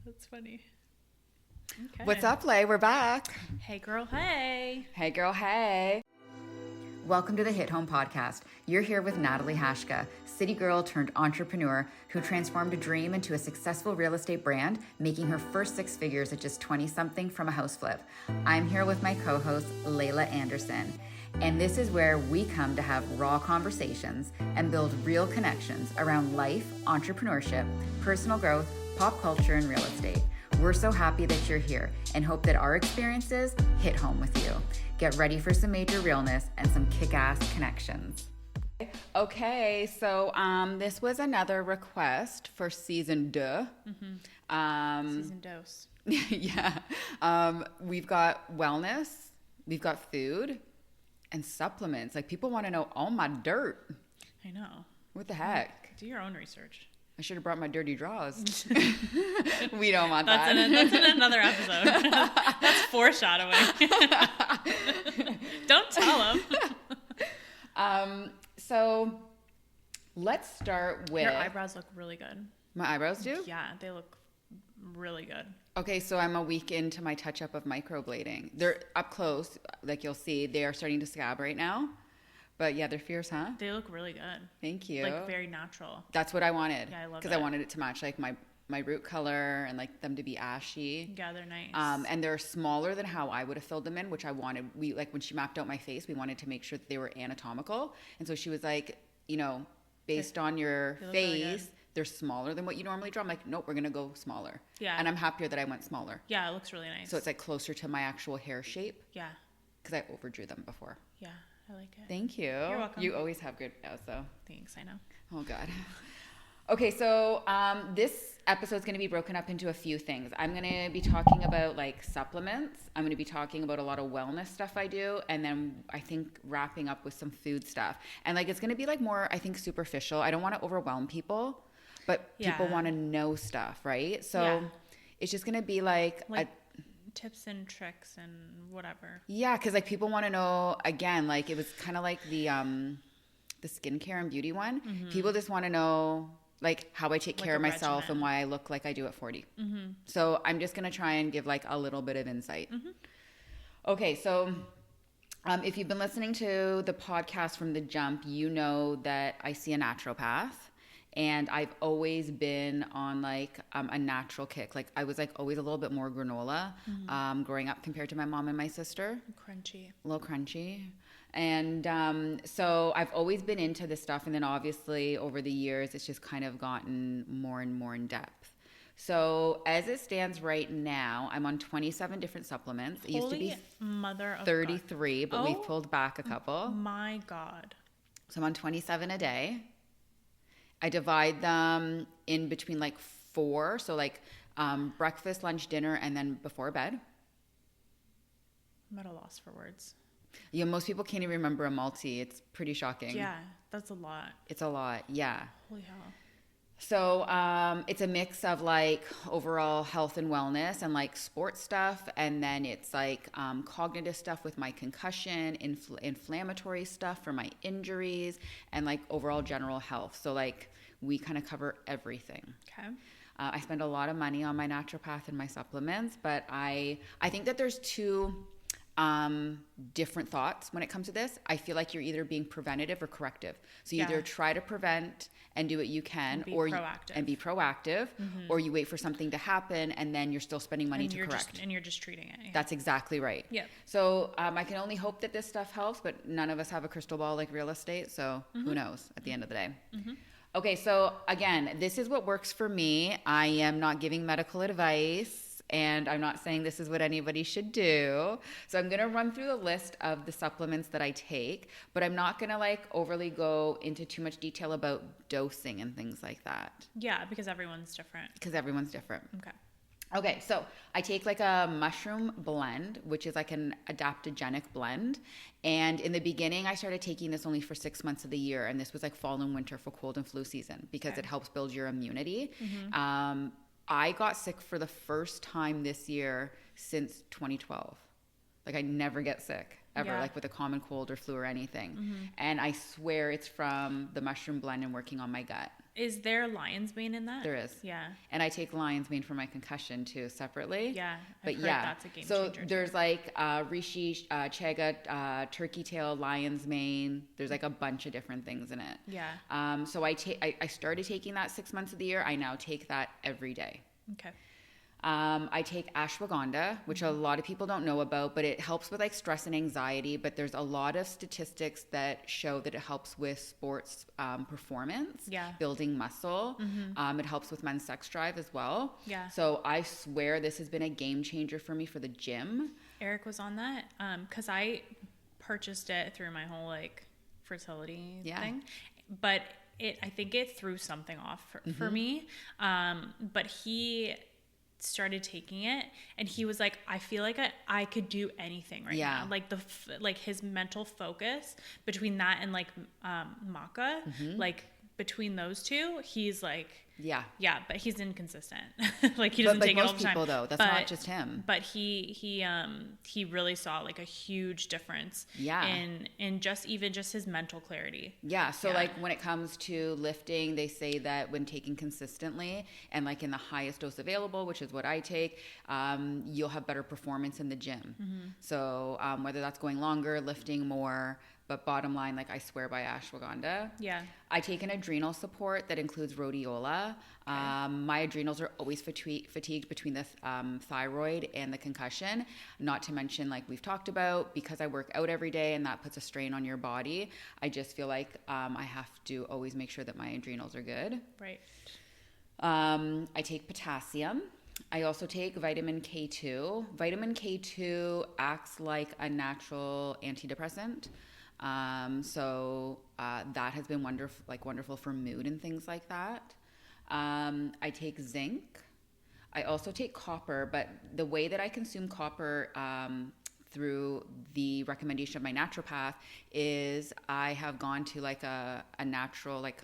That's funny. Okay. What's up, Lay? We're back. Hey, girl. Hey. Hey, girl. Hey. Welcome to the Hit Home Podcast. You're here with Natalie Hashka, city girl turned entrepreneur who transformed a dream into a successful real estate brand, making her first six figures at just 20-something from a house flip. I'm here with my co-host, Layla Anderson. And this is where we come to have raw conversations and build real connections around life, entrepreneurship, personal growth, pop culture, and real estate. We're so happy that you're here and hope that our experiences hit home with you. Get ready for some major realness and some kick-ass connections. Okay, so this was another request for season 2. Season dose. Yeah. We've got wellness, we've got food, and supplements. Like, people want to know all my dirt. I know. What the heck? Do your own research. I should have brought my dirty drawers. We don't want That's that. that's in another episode. That's foreshadowing. Don't tell them. So let's start with... Your eyebrows look really good. My eyebrows do? Yeah, they look really good. Okay, so I'm a week into my touch-up of microblading. They're up close, like you'll see. They are starting to scab right now. But yeah, they're fierce, huh? They look really good. Thank you. Like, very natural. That's what I wanted. Yeah, I love it. Because I wanted it to match like my root color and like them to be ashy. Yeah, they're nice. And they're smaller than how I would have filled them in, which I wanted. We like when she mapped out my face, we wanted to make sure that they were anatomical. And so she was like, you know, based on your really face, they're smaller than what you normally draw. I'm like, nope, we're gonna go smaller. Yeah. And I'm happier that I went smaller. Yeah, it looks really nice. So it's like closer to my actual hair shape. Yeah. Because I overdrew them before. Yeah, I like it. Thank you. You're welcome. You always have good brows, though. Thanks, I know. Oh, God. Okay, so this episode is going to be broken up into a few things. I'm going to be talking about like supplements. I'm going to be talking about a lot of wellness stuff I do. And then I think wrapping up with some food stuff. And like it's going to be like more, I think, superficial. I don't want to overwhelm people, but people want to know stuff, right? So it's just going to be like tips and tricks and whatever. Yeah, because like people want to know, again, like it was kind of like the skincare and beauty one. Mm-hmm. People just want to know like how I take care of myself regimen. And why I look like I do at 40. Mm-hmm. So I'm just going to try and give like a little bit of insight. Mm-hmm. Okay, so if you've been listening to the podcast from the jump, you know that I see a naturopath. And I've always been on like a natural kick. Like I was like always a little bit more granola growing up compared to my mom and my sister. Crunchy. A little crunchy. And so I've always been into this stuff. And then obviously over the years, it's just kind of gotten more and more in depth. So as it stands right now, I'm on 27 different supplements. It used to be mother of 33, God. But we've pulled back a couple. My God. So I'm on 27 a day. I divide them in between like 4. So like breakfast, lunch, dinner, and then before bed. I'm at a loss for words. Yeah, most people can't even remember a multi. It's pretty shocking. Yeah, that's a lot. It's a lot, yeah. Holy hell. So it's a mix of like overall health and wellness and like sports stuff. And then it's like cognitive stuff with my concussion, inflammatory stuff for my injuries, and like overall general health. So like we kind of cover everything. Okay. I spend a lot of money on my naturopath and my supplements, but I think that there's two different thoughts when it comes to this. I feel like you're either being preventative or corrective. So you either try to prevent and do what you can, or be proactive, or you wait for something to happen and then you're still spending money to correct. And you're just treating it. Yeah. That's exactly right. Yeah. So I can only hope that this stuff helps, but none of us have a crystal ball like real estate. So who knows at the end of the day. Mm-hmm. Okay. So again, this is what works for me. I am not giving medical advice. And I'm not saying this is what anybody should do. So I'm going to run through the list of the supplements that I take, but I'm not going to like overly go into too much detail about dosing and things like that. Yeah, because everyone's different. Okay. Okay, so I take like a mushroom blend, which is like an adaptogenic blend. And in the beginning, I started taking this only for 6 months of the year. And this was like fall and winter for cold and flu season because it helps build your immunity. Mm-hmm. I got sick for the first time this year since 2012. Like I never get sick ever, like with a common cold or flu or anything. Mm-hmm. And I swear it's from the mushroom blend and working on my gut. Is there lion's mane in that? There is. Yeah. And I take lion's mane for my concussion too, separately. Yeah. But I've heard that's a game so changer there's like reishi, chaga, turkey tail, lion's mane. There's like a bunch of different things in it. Yeah. So I started taking that 6 months of the year. I now take that every day. Okay. I take ashwagandha, which a lot of people don't know about, but it helps with like stress and anxiety. But there's a lot of statistics that show that it helps with sports performance, building muscle. It helps with men's sex drive as well. Yeah. So I swear this has been a game changer for me for the gym. Eric was on that because I purchased it through my whole like fertility thing, but I think it threw something off for me. But he started taking it and he was like, I feel like I could do anything right now. Like like his mental focus between that and like maca, like between those two, he's like, but he's inconsistent. Like he doesn't take it all the time. But most people though, that's not just him. But he really saw like a huge difference in just his mental clarity. So like when it comes to lifting, they say that when taken consistently and like in the highest dose available, which is what I take, you'll have better performance in the gym. So whether that's going longer, lifting more, but bottom line, like I swear by ashwagandha. I take an adrenal support that includes rhodiola. My adrenals are always fatigued between the thyroid and the concussion. Not to mention, like we've talked about, because I work out every day and that puts a strain on your body. I just feel like I have to always make sure that my adrenals are good. Right. I take potassium. I also take vitamin K2. Vitamin K2 acts like a natural antidepressant. So that has been wonderful for mood and things like that. I take zinc. I also take copper, but the way that I consume copper through the recommendation of my naturopath is I have gone to like a natural, like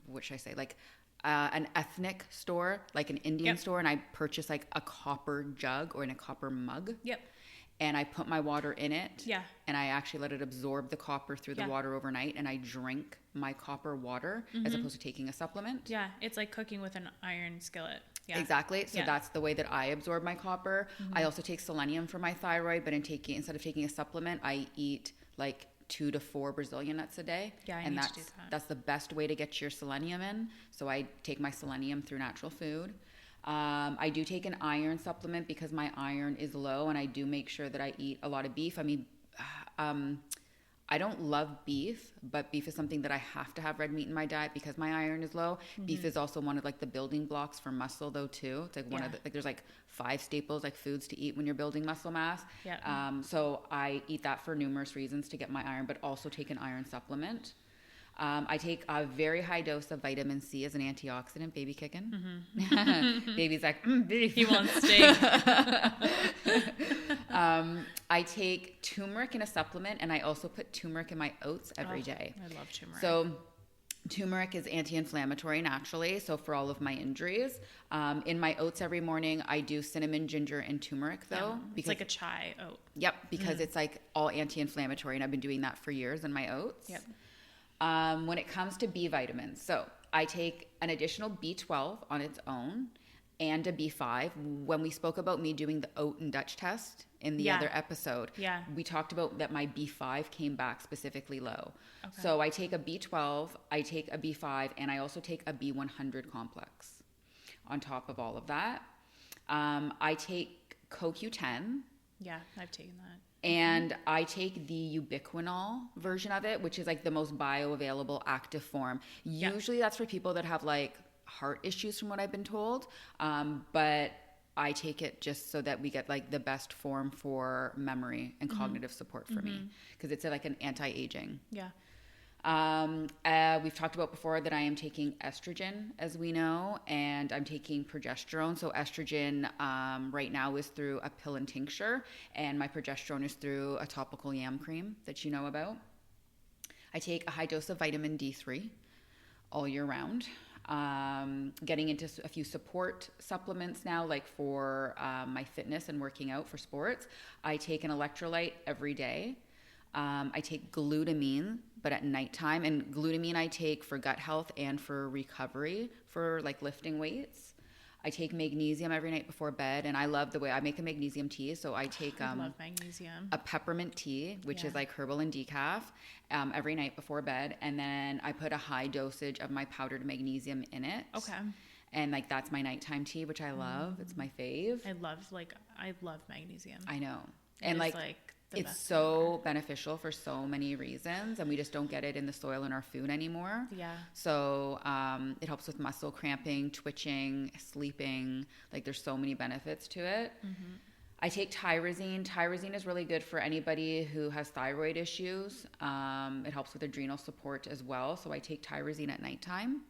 what should I say, like an ethnic store, like an Indian store, and I purchase like a copper jug or in a copper mug. And I put my water in it. And I actually let it absorb the copper through the water overnight. And I drink my copper water as opposed to taking a supplement. It's like cooking with an iron skillet. Exactly. So that's the way that I absorb my copper. I also take selenium for my thyroid, but instead of taking a supplement, I eat like 2 to 4 Brazilian nuts a day. I need to do that. That's the best way to get your selenium in. So I take my selenium through natural food. I do take an iron supplement because my iron is low, and I do make sure that I eat a lot of beef. I mean, I don't love beef, but beef is something that I have to have red meat in my diet because my iron is low. Beef is also one of like the building blocks for muscle though too. It's like one of the, like there's like 5 staples like foods to eat when you're building muscle mass. So I eat that for numerous reasons to get my iron, but also take an iron supplement. I take a very high dose of vitamin C as an antioxidant, baby kicking. Baby's like, beef. He wants steak. I take turmeric in a supplement, and I also put turmeric in my oats every day. I love turmeric. So turmeric is anti-inflammatory naturally, so for all of my injuries. In my oats every morning, I do cinnamon, ginger, and turmeric though. It's like a chai oat. Because it's like all anti-inflammatory, and I've been doing that for years in my oats. When it comes to B vitamins, so I take an additional B12 on its own and a B5. When we spoke about me doing the oat and Dutch test in the other episode, we talked about that my B5 came back specifically low. So I take a B12, I take a B5, and I also take a B100 complex on top of all of that. I take CoQ10. I've taken that. And I take the ubiquinol version of it, which is like the most bioavailable active form. Usually that's for people that have like heart issues from what I've been told. But I take it just so that we get like the best form for memory and cognitive support for me, because it's like an anti-aging. We've talked about before that I am taking estrogen, as we know, and I'm taking progesterone. So estrogen right now is through a pill and tincture, and my progesterone is through a topical yam cream that you know about. I take a high dose of vitamin D3 all year round. Getting into a few support supplements now, like for my fitness and working out for sports. I take an electrolyte every day. I take glutamine, but at nighttime. And glutamine I take for gut health and for recovery, for like lifting weights. I take magnesium every night before bed, and I love the way I make a magnesium tea. So I take I love magnesium. a peppermint tea, which is like herbal and decaf, every night before bed. And then I put a high dosage of my powdered magnesium in it. Okay. And like that's my nighttime tea, which I love. It's my fave. I love magnesium. I know. And like it's so beneficial for so many reasons, and we just don't get it in the soil in our food anymore. Yeah. So it helps with muscle cramping, twitching, sleeping. Like there's so many benefits to it. Mm-hmm. I take tyrosine. Tyrosine is really good for anybody who has thyroid issues. It helps with adrenal support as well. So I take tyrosine at nighttime.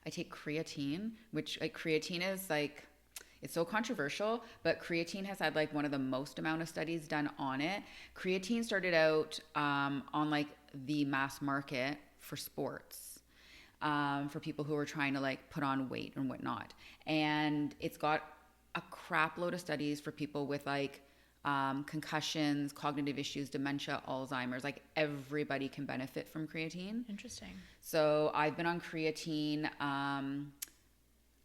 I take creatine, which like creatine is like, it's so controversial, but creatine has had like one of the most amount of studies done on it. Creatine started out on like the mass market for sports, for people who are trying to like put on weight and whatnot. And it's got a crap load of studies for people with like concussions, cognitive issues, dementia, Alzheimer's. Like everybody can benefit from creatine. Interesting. So I've been on creatine.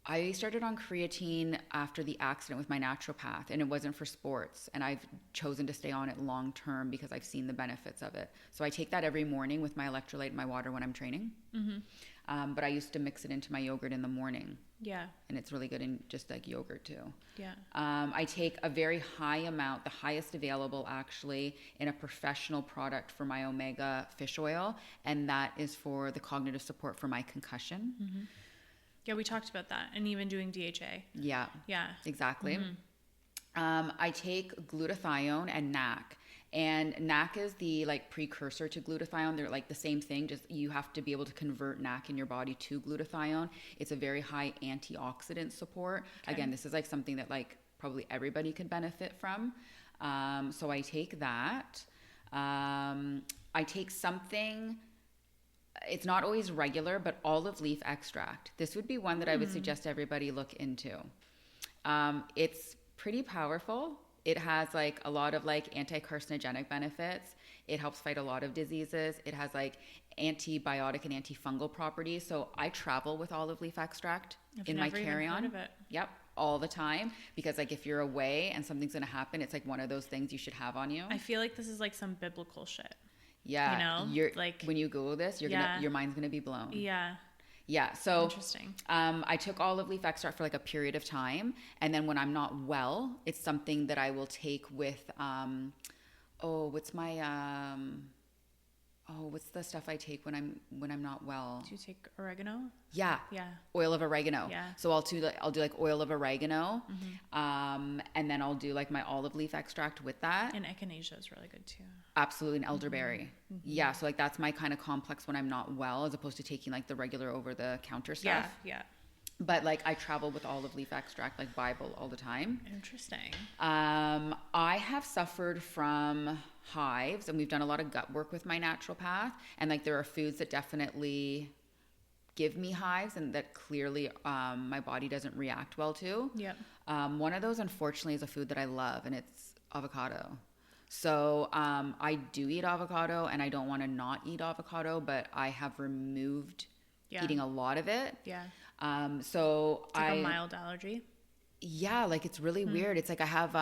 I started on creatine after the accident with my naturopath, and it wasn't for sports. And I've chosen to stay on it long term because I've seen the benefits of it. So I take that every morning with my electrolyte and my water when I'm training. Mm-hmm. But I used to mix it into my yogurt in the morning. Yeah. And it's really good in just like yogurt too. Yeah. I take a very high amount, the highest available actually, in a professional product for my omega fish oil. And that is for the cognitive support for my concussion. Mm-hmm. Yeah, we talked about that, and even doing DHA. Yeah. Yeah. Exactly. Mm-hmm. I take glutathione and NAC. And NAC is the like precursor to glutathione. They're like the same thing, just you have to be able to convert NAC in your body to glutathione. It's a very high antioxidant support. Okay. Again, this is like something that like probably everybody could benefit from. So I take that. I take something, it's not always regular, but olive leaf extract. This would be one that I would suggest everybody look into. It's pretty powerful. It has like a lot of like anti-carcinogenic benefits. It helps fight a lot of diseases. It has like antibiotic and antifungal properties. So I travel with olive leaf extract in my carry-on. Heard of it. Yep, all the time, because like if you're away and something's gonna happen, it's like one of those things you should have on you. I feel like this is like some biblical shit. Yeah, you know, you're like when you Google this, you're gonna, your mind's gonna be blown. Yeah. Yeah. So interesting. I took olive leaf extract for like a period of time, and then when I'm not well, it's something that I will take with what's the stuff I take when I'm not well? Do you take oregano? Yeah. Yeah. Oil of oregano. Yeah. So I'll do like oil of oregano, and then I'll do like my olive leaf extract with that. And echinacea is really good too. Absolutely, and elderberry. Yeah. So like that's my kind of complex when I'm not well, as opposed to taking like the regular over the counter stuff. Yeah. But like I travel with olive leaf extract, like Bible, all the time. Interesting. I have suffered from hives, and we've done a lot of gut work with my naturopath, and like there are foods that definitely give me hives and that clearly my body doesn't react well to. Yep. One of those, unfortunately, is a food that I love, and it's avocado. So I do eat avocado, and I don't want to not eat avocado, but I have removed eating a lot of it. Yeah. So it's like a mild allergy. Yeah, like it's really weird. It's like I have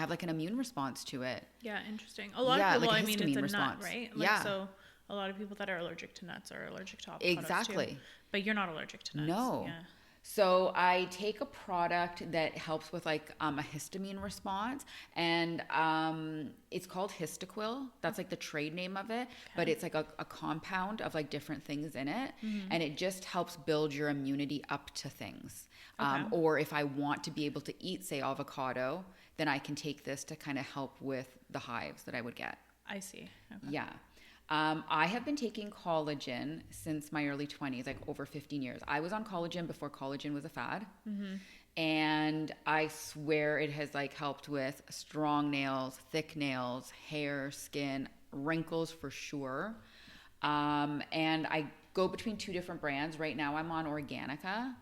like an immune response to it. Yeah, interesting. A lot of people, like I mean, it's a response. Nut, right? Like, so a lot of people that are allergic to nuts are allergic to avocados exactly. too. But you're not allergic to nuts. No. Yeah. So I take a product that helps with like a histamine response, and it's called Histaquil. That's like the trade name of it, but it's like a compound of like different things in it, and it just helps build your immunity up to things. Or if I want to be able to eat, say, avocado, then I can take this to kind of help with the hives that I would get. I see. Okay. Yeah. I have been taking collagen since my early 20s, like over 15 years. I was on collagen before collagen was a fad. And I swear it has like helped with strong nails, thick nails, hair, skin, wrinkles for sure. And I go between two different brands. Right now I'm on Organica.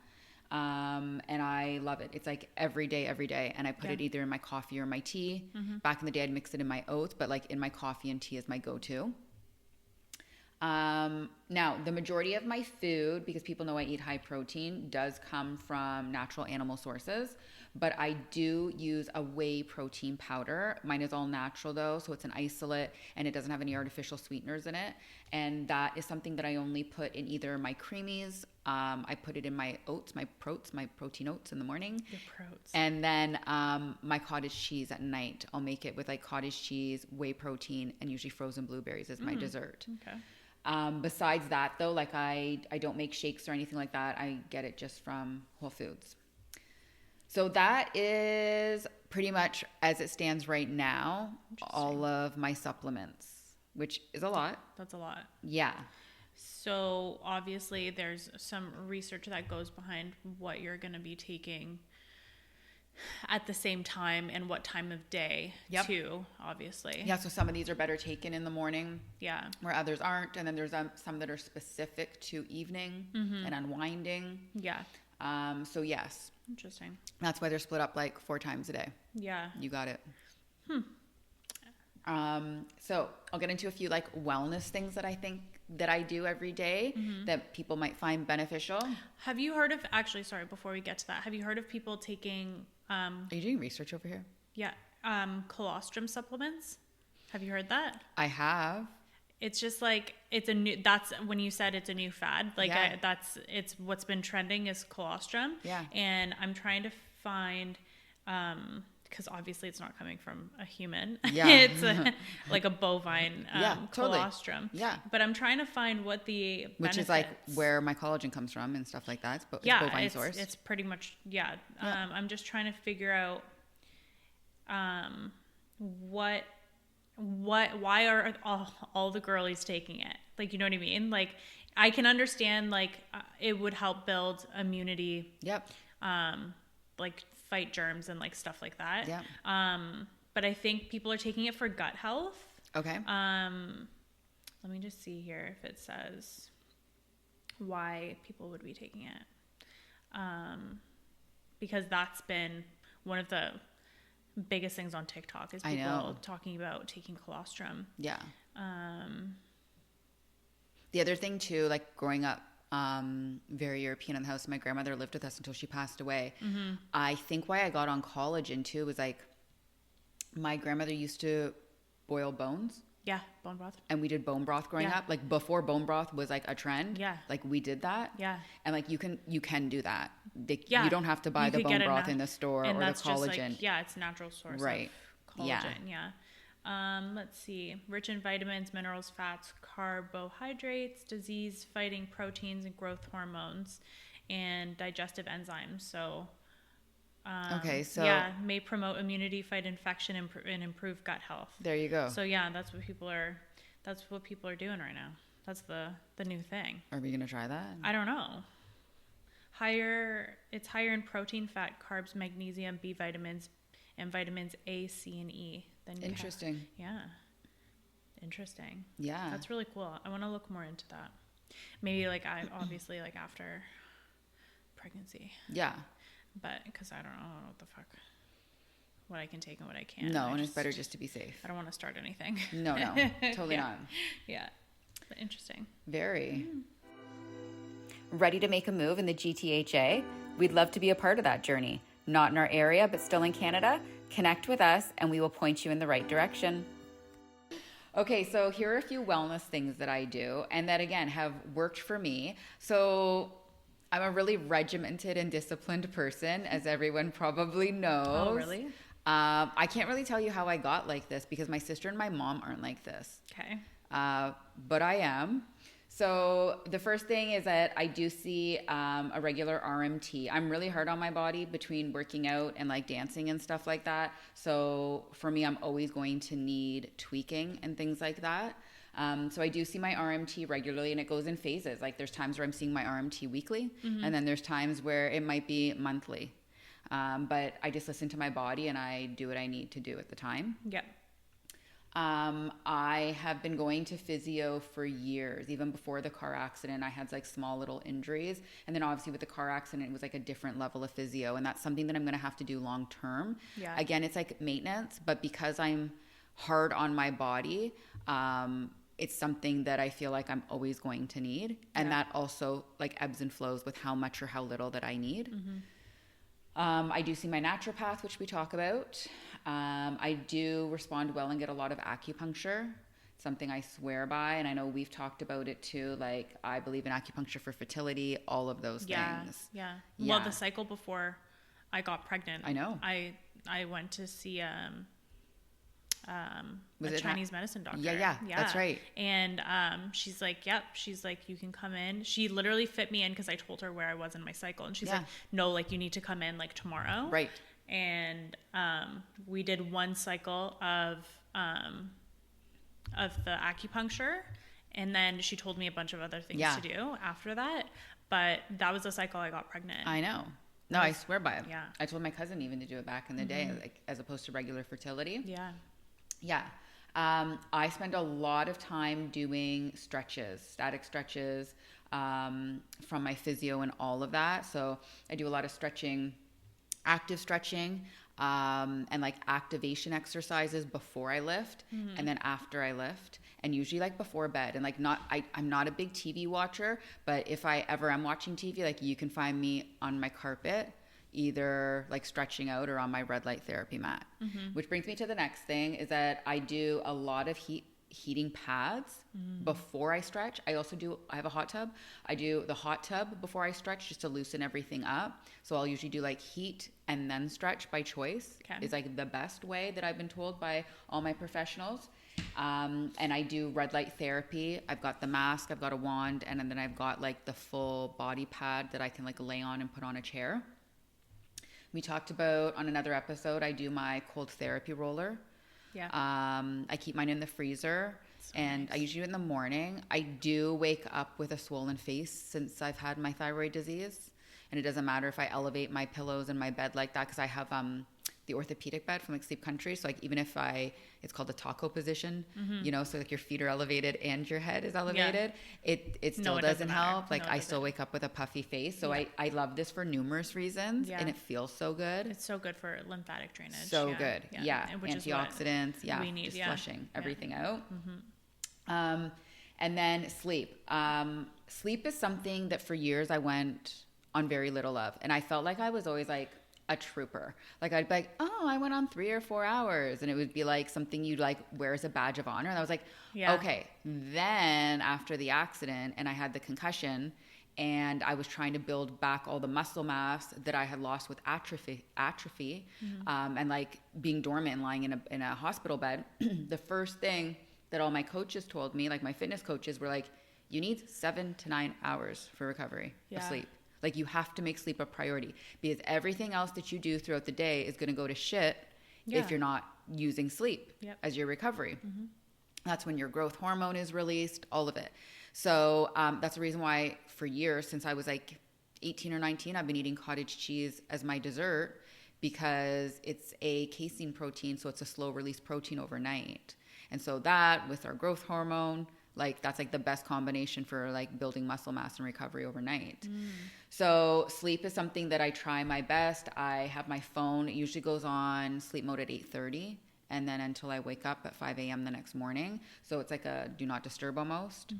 And I love it. It's like every day. And I put it either in my coffee or my tea. Back in the day, I'd mix it in my oats, but like in my coffee and tea is my go-to. Now the majority of my food, because people know I eat high protein, does come from natural animal sources, but I do use a whey protein powder. Mine is all natural though, so it's an isolate and it doesn't have any artificial sweeteners in it. And that is something that I only put in either my creamies. I put it in my oats, my protein oats in the morning. Your proteins. And then my cottage cheese at night. I'll make it with like cottage cheese, whey protein, and usually frozen blueberries as my dessert. Okay. Besides that though, like I don't make shakes or anything like that. I get it just from Whole Foods. So that is pretty much as it stands right now, all of my supplements, which is a lot. That's a lot. Yeah. So obviously there's some research that goes behind what you're going to be taking at the same time and what time of day too, obviously. Yeah, so some of these are better taken in the morning. Yeah. Where others aren't. And then there's some that are specific to evening and unwinding. Yeah. So yes. Interesting. That's why they're split up like 4 times a day. Yeah. You got it. So I'll get into a few like wellness things that I think that I do every day that people might find beneficial. Have you heard of, actually, sorry, before we get to that, have you heard of people taking, are you doing research over here? Yeah. Colostrum supplements? Have you heard that? I have. It's just like, that's when you said it's a new fad. Like it's what's been trending is colostrum. Yeah. And I'm trying to find, because obviously it's not coming from a human. Yeah. It's like a bovine colostrum. Yeah. But I'm trying to find what the benefits. Which is like where my collagen comes from and stuff like that. It's bovine source. It's pretty much, I'm just trying to figure out why are all the girlies taking it? Like, you know what I mean? Like, I can understand, like, it would help build immunity. Yep. Like, fight germs and, like, stuff like that. Yeah. But I think people are taking it for gut health. Okay. Let me just see here if it says why people would be taking it. Because that's been one of the biggest things on TikTok is people talking about taking colostrum. Yeah. The other thing too, like growing up very European in the house, my grandmother lived with us until she passed away. I think why I got on collagen too was like my grandmother used to boil bones. Yeah, bone broth. And we did bone broth growing up. Like before bone broth was like a trend. Yeah. Like we did that. Yeah. And like you can do that. You don't have to buy the bone broth in the store or the collagen. Just like, it's a natural source of collagen. Yeah. Let's see. Rich in vitamins, minerals, fats, carbohydrates, disease-fighting proteins and growth hormones, and digestive enzymes. So may promote immunity, fight infection, and improve gut health. There you go. So that's what people are doing right now. That's the new thing. Are we gonna try that? I don't know. It's higher in protein, fat, carbs, magnesium, B vitamins, and vitamins A, C, and E. Interesting. Interesting. Yeah. That's really cool. I want to look more into that. Maybe like obviously like after pregnancy. Yeah. But because I don't know what I can take and what I can't. No, and it's better just to be safe. I don't want to start anything. No, totally not. Yeah. But interesting. Very. Ready to make a move in the GTHA? We'd love to be a part of that journey. Not in our area, but still in Canada? Connect with us and we will point you in the right direction. Okay, so here are a few wellness things that I do and that, again, have worked for me. So I'm a really regimented and disciplined person, as everyone probably knows. Oh, really? I can't really tell you how I got like this because my sister and my mom aren't like this. Okay. But I am. So the first thing is that I do see a regular RMT. I'm really hard on my body between working out and like dancing and stuff like that. So for me, I'm always going to need tweaking and things like that. So I do see my RMT regularly and it goes in phases. Like there's times where I'm seeing my RMT weekly and then there's times where it might be monthly. But I just listen to my body and I do what I need to do at the time. Yeah. I have been going to physio for years. Even before the car accident, I had like small little injuries. And then obviously with the car accident, it was like a different level of physio. And that's something that I'm going to have to do long term. Yeah. Again, it's like maintenance, but because I'm hard on my body, it's something that I feel like I'm always going to need. And that also like ebbs and flows with how much or how little that I need. I do see my naturopath, which we talk about. I do respond well and get a lot of acupuncture, something I swear by. And I know we've talked about it too. Like, I believe in acupuncture for fertility, all of those things. Yeah. Well, the cycle before I got pregnant, I know. I went to see a Was it Chinese medicine doctor. Yeah, that's right. And she's like, she's like, you can come in. She literally fit me in because I told her where I was in my cycle. And she's like, no, like you need to come in like tomorrow. Right. And we did one cycle of the acupuncture, and then she told me a bunch of other things to do after that. But that was the cycle I got pregnant. I know. No, I swear by it. Yeah. I told my cousin even to do it back in the day, like as opposed to regular fertility. Yeah. I spend a lot of time doing stretches, static stretches, from my physio and all of that. So I do a lot of stretching, active stretching, and like activation exercises before I lift and then after I lift, and usually like before bed. And like I'm not a big TV watcher, but if I ever am watching TV, like you can find me on my carpet, either like stretching out or on my red light therapy mat. Which brings me to the next thing, is that I do a lot of heating pads before I stretch. I have a hot tub. I do the hot tub before I stretch just to loosen everything up. So I'll usually do like heat and then stretch by choice. Is like the best way that I've been told by all my professionals. And I do red light therapy. I've got the mask, I've got a wand, and then I've got like the full body pad that I can like lay on and put on a chair. We talked about on another episode, I do my cold therapy roller. Yeah. I keep mine in the freezer, and I usually do it in the morning. I do wake up with a swollen face since I've had my thyroid disease, and it doesn't matter if I elevate my pillows in my bed like that, because I have the orthopedic bed from like Sleep Country. So like even if it's called the taco position, you know, so like your feet are elevated and your head is elevated, it still doesn't help. Like I still wake up with a puffy face. So I love this for numerous reasons, and it feels so good. It's so good for lymphatic drainage. So good. Yeah. Antioxidants. We need, just flushing everything out. And then sleep. Sleep is something that for years I went on very little of. And I felt like I was always like a trooper. Like I'd be like, oh, I went on 3 or 4 hours. And it would be like something you'd like wear as a badge of honor. And I was like, okay. Then after the accident and I had the concussion and I was trying to build back all the muscle mass that I had lost with atrophy, and like being dormant and lying in a hospital bed, the first thing that all my coaches told me, like my fitness coaches, were like, you need 7 to 9 hours for recovery of sleep. Like you have to make sleep a priority, because everything else that you do throughout the day is going to go to shit if you're not using sleep as your recovery. That's when your growth hormone is released, all of it. So that's the reason why for years, since I was like 18 or 19, I've been eating cottage cheese as my dessert, because it's a casein protein. So it's a slow release protein overnight. And so that with our growth hormone, like that's like the best combination for like building muscle mass and recovery overnight. So sleep is something that I try my best. I have my phone. It usually goes on sleep mode at 8:30, and then until I wake up at 5 a.m. the next morning. So it's like a do not disturb almost.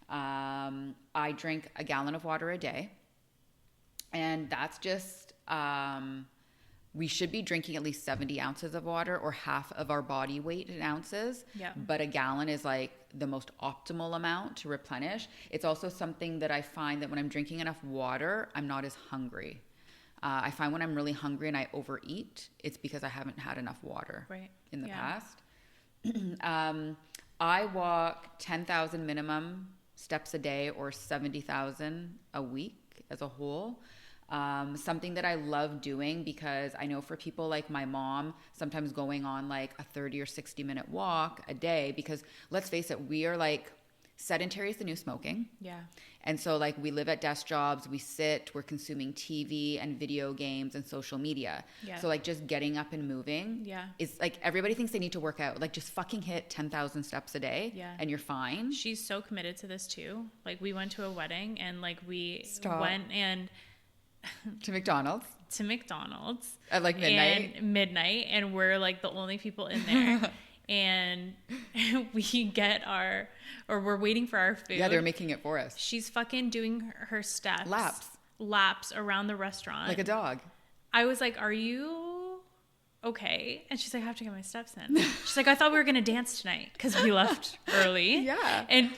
I drink a gallon of water a day, and that's just we should be drinking at least 70 ounces of water, or half of our body weight in ounces. But a gallon is like the most optimal amount to replenish. It's also something that I find that when I'm drinking enough water, I'm not as hungry. I find when I'm really hungry and I overeat, it's because I haven't had enough water in the past. I walk 10,000 minimum steps a day, or 70,000 a week as a whole. Something that I love doing, because I know for people like my mom, sometimes going on like a 30 or 60 minute walk a day, because let's face it, we are like, sedentary is the new smoking. And so like we live at desk jobs, we sit, we're consuming TV and video games and social media. Yeah. So like just getting up and moving is like, everybody thinks they need to work out. Like just fucking hit 10,000 steps a day and you're fine. She's so committed to this too. Like we went to a wedding and like we went and to McDonald's at like midnight and we're like the only people in there. And we get we're waiting for our food. Yeah, they're making it for us. She's fucking doing her steps. Laps around the restaurant. Like a dog. I was like, are you okay? And she's like, I have to get my steps in. She's like, I thought we were going to dance tonight because we left early. Yeah. And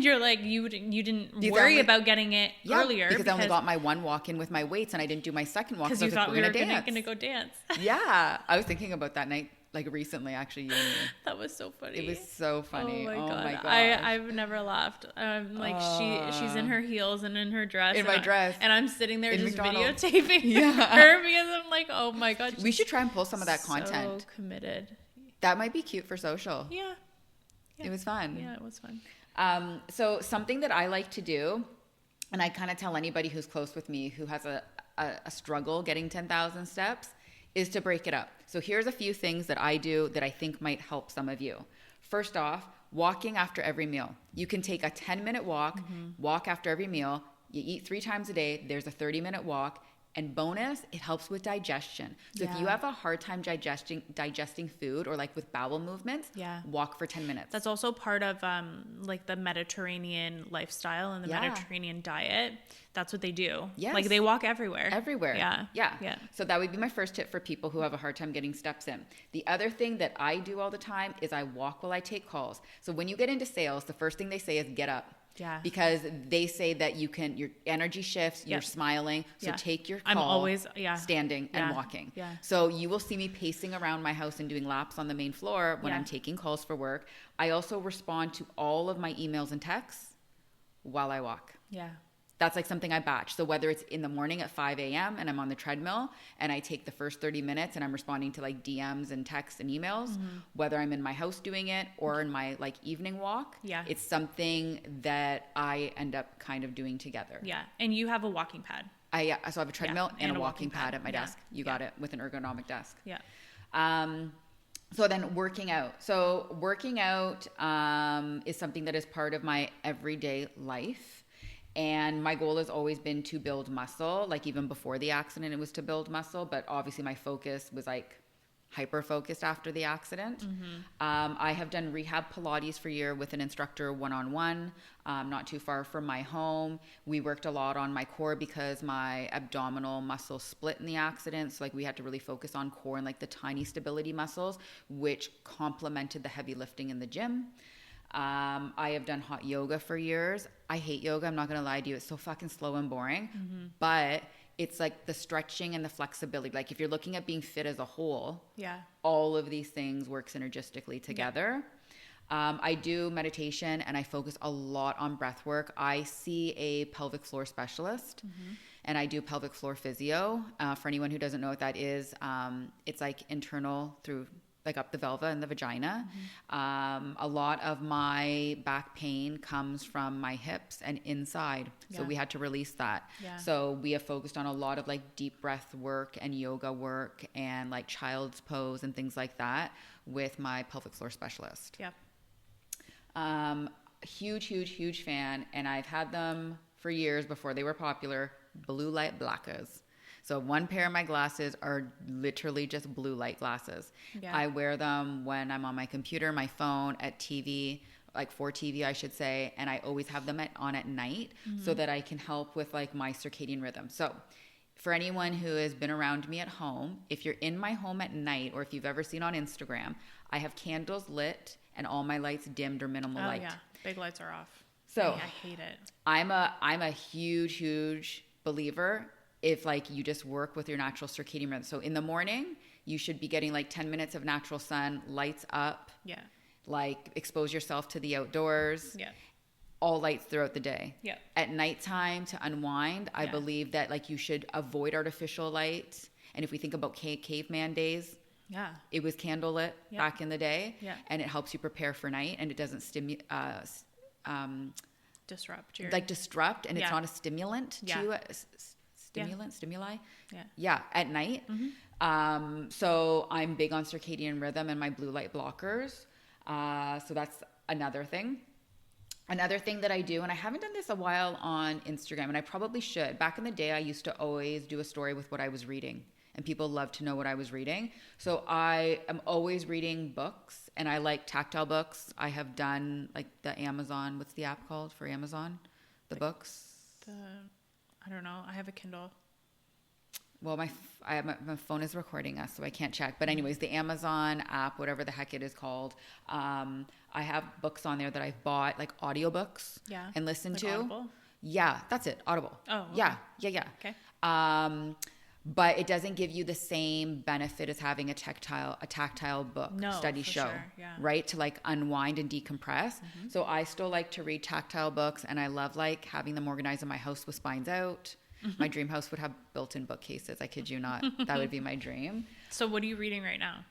you're like, you didn't worry about getting it earlier. Because I only got my one walk in with my weights and I didn't do my second walk. Because you thought we were going to go dance. Yeah. I was thinking about that night. Like recently, actually, you and me. That was so funny. It was so funny. Oh my god! I've never laughed. Like she's in her heels and in her dress. In my dress. And I'm sitting there just McDonald's. videotaping her because I'm like, oh my god. We should try and pull some of that content. So committed. That might be cute for social. Yeah. It was fun. Yeah, it was fun. So something that I like to do, and I kind of tell anybody who's close with me who has a struggle getting 10,000 steps, is to break it up. So here's a few things that I do that I think might help some of you. First off, walking after every meal. You can take a 10-minute walk, walk after every meal. You eat 3 times a day. There's a 30-minute walk. And bonus, it helps with digestion. So if you have a hard time digesting food or like with bowel movements, walk for 10 minutes. That's also part of like the Mediterranean lifestyle and the Mediterranean diet. That's what they do. Yes. Like they walk everywhere. Yeah. So that would be my first tip for people who have a hard time getting steps in. The other thing that I do all the time is I walk while I take calls. So when you get into sales, the first thing they say is get up. Yeah. Because they say that your energy shifts, you're smiling. So take your call I'm always standing and walking. Yeah. So you will see me pacing around my house and doing laps on the main floor when I'm taking calls for work. I also respond to all of my emails and texts while I walk. Yeah. That's like something I batch. So whether it's in the morning at 5 a.m. and I'm on the treadmill and I take the first 30 minutes and I'm responding to like DMs and texts and emails, whether I'm in my house doing it or in my like evening walk, it's something that I end up kind of doing together. Yeah. And you have a walking pad. So I have a treadmill and a walking pad at my desk. You got it, with an ergonomic desk. Yeah. So then working out. So working out is something that is part of my everyday life. And my goal has always been to build muscle. Like even before the accident, it was to build muscle. But obviously my focus was like hyper-focused after the accident. I have done rehab Pilates for a year with an instructor one-on-one, not too far from my home. We worked a lot on my core because my abdominal muscle split in the accident. So like we had to really focus on core and like the tiny stability muscles, which complemented the heavy lifting in the gym. I have done hot yoga for years. I hate yoga. I'm not going to lie to you. It's so fucking slow and boring, but it's like the stretching and the flexibility. Like if you're looking at being fit as a whole, all of these things work synergistically together. I do meditation and I focus a lot on breath work. I see a pelvic floor specialist and I do pelvic floor physio. For anyone who doesn't know what that is, it's like internal through like up the vulva and the vagina. A lot of my back pain comes from my hips and inside. So we had to release that. So we have focused on a lot of like deep breath work and yoga work and like child's pose and things like that with my pelvic floor specialist. Huge fan. And I've had them for years before they were popular, blue light blockers. So one pair of my glasses are literally just blue light glasses. I wear them when I'm on my computer, my phone, at TV, like for TV, I should say. And I always have them on at night so that I can help with like my circadian rhythm. So for anyone who has been around me at home, if you're in my home at night, or if you've ever seen on Instagram, I have candles lit and all my lights dimmed or minimal light. Yeah, big lights are off. So I hate it. I'm a huge believer if like you just work with your natural circadian rhythm. So in the morning, you should be getting like 10 minutes of natural sun, lights up. Like expose yourself to the outdoors. All lights throughout the day. At nighttime to unwind, I believe that like you should avoid artificial light. And if we think about caveman days, it was candlelit back in the day, and it helps you prepare for night, and it doesn't disrupt your... Like disrupt, and it's not a stimulant to you. Stimuli? Yeah, at night. So I'm big on circadian rhythm and my blue light blockers. So that's another thing. Another thing that I do, and I haven't done this a while on Instagram, and I probably should. Back in the day, I used to always do a story with what I was reading, and people love to know what I was reading. So I am always reading books, and I like tactile books. I have done like the Amazon, what's the app called for Amazon? The books? I don't know. I have a Kindle. Well, my phone is recording us, so I can't check. But anyways, the Amazon app, whatever the heck it is called, I have books on there that I've bought, like audiobooks, and listened like to. Audible? Yeah, that's it. Audible. Oh, okay. Yeah. Okay. But it doesn't give you the same benefit as having a tactile book study show, sure. right? To like unwind and decompress. So I still like to read tactile books, and I love like having them organized in my house with spines out. My dream house would have built-in bookcases. I kid you not. That would be my dream. So what are you reading right now?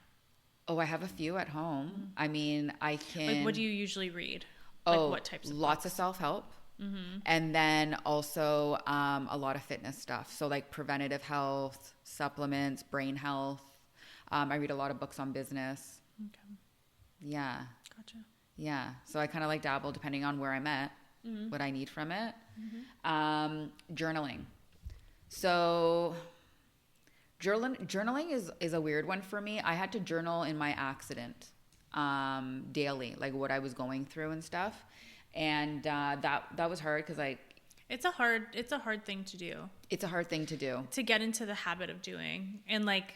Oh, I have a few at home. I mean, I can... Like, what do you usually read? Like, what types of lots books? of self-help. And then also a lot of fitness stuff. So like preventative health, supplements, brain health. I read a lot of books on business. Okay. Yeah. Gotcha. Yeah. So I kind of like dabble depending on where I'm at, what I need from it. Journaling. So journaling is a weird one for me. I had to journal in my accident daily, like what I was going through and stuff. And that was hard because it's a hard thing to do. It's a hard thing to do. To get into the habit of doing and like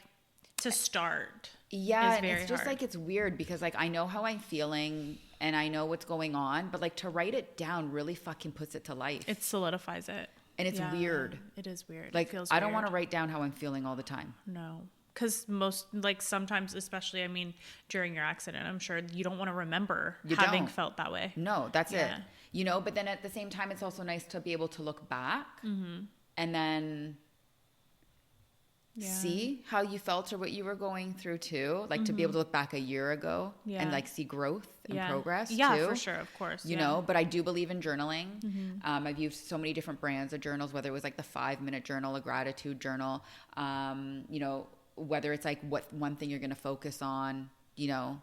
to start. Yeah, and very it's just hard. like it's weird because like I know how I'm feeling and I know what's going on, but like to write it down really fucking puts it to life. It solidifies it. And it's weird. It is weird. Like it feels I don't weird. want to write down how I'm feeling all the time. No. Because sometimes, especially, I mean, during your accident, I'm sure you don't want to remember having felt that way. No, that's it. You know, but then at the same time, it's also nice to be able to look back and then see how you felt or what you were going through too. Like to be able to look back a year ago and like see growth and progress too. Yeah, for sure, of course. You know, but I do believe in journaling. I've used so many different brands of journals, whether it was like the 5-minute journal, a gratitude journal, you know, whether it's like what one thing you're going to focus on, you know,